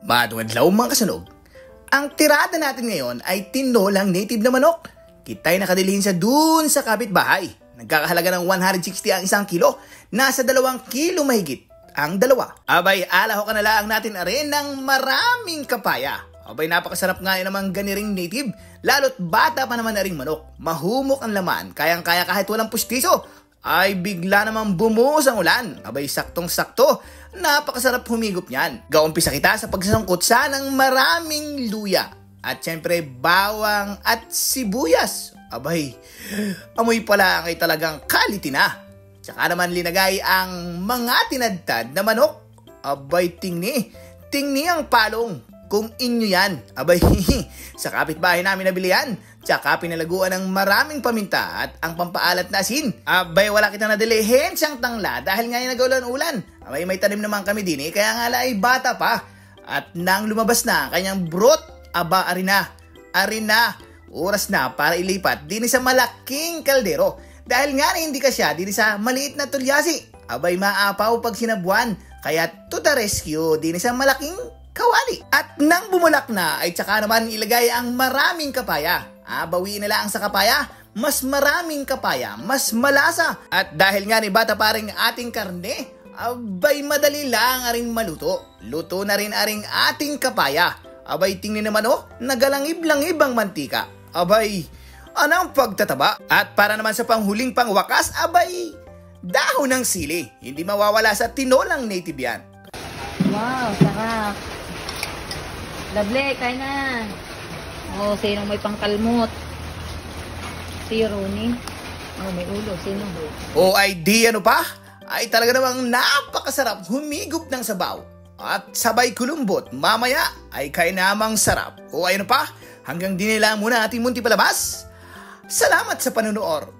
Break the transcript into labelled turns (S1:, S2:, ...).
S1: Madungadlaw mga kasunog. Ang tirada natin ngayon ay tinolang native na manok. Kita'y nakadilhin sa dun sa kapitbahay. Nagkakahalaga ng 160 ang isang kilo. Nasa 2 kilo mahigit ang dalawa. Abay, alaho ka na lang natin rin ng maraming kapaya. Abay, napakasarap nga yun namang ganiring native. Lalo't bata pa naman na ring manok. Mahumok ang laman, kayang-kaya kahit walang pustiso. Ay bigla namang bumuhos ang ulan. Abay, saktong-sakto. Napakasarap humigop niyan. Gaumpisa kita sa pagsasangkot sa ng maraming luya. At syempre, bawang at sibuyas. Abay, amoy pala ay talagang quality na. Tsaka naman linagay ang mga tinadtad na manok. Abay, tingni ang palong. Kung inyo yan, abay, sa kapitbahay namin nabili yan. Tsaka pinalaguan ng maraming paminta at ang pampaalat na asin. Abay, wala kitang nadilihin siyang tangla dahil ngayon nag-ulan-ulan. Abay, may tanim naman kami din kaya nga ay bata pa. At nang lumabas na ang kanyang brot, aba, arina, oras na para ilipat din sa malaking kaldero. Dahil nga na hindi ka siya din sa maliit na tulyasi. Abay, maapaw pag sinabuan. Kaya to the rescue din sa malaking kawali. At nang bumulak na ay tsaka naman ilagay ang maraming kapaya. Bawiin na lang sa kapaya, mas maraming kapaya, mas malasa. At dahil nga ni bata pa rin ating karne, abay madali lang aring maluto. Luto na rin aring ating kapaya. Abay tingnan naman nagalangib-langib ang mantika. Abay, anong pagtataba? At para naman sa panghuling pangwakas, abay, dahon ng sili. Hindi mawawala sa tinolang native yan.
S2: Wow, sarap. Dable, kain na. Oh, sino may pangkalmot? Si Ronnie. Oh, may ulo. Sino?
S1: O ay di ano pa? Ay talaga namang napakasarap humigop ng sabaw. At sabay kulumbot, mamaya ay kay namang sarap. O ay ano pa? Hanggang dinila muna ating munti palabas. Salamat sa panunood.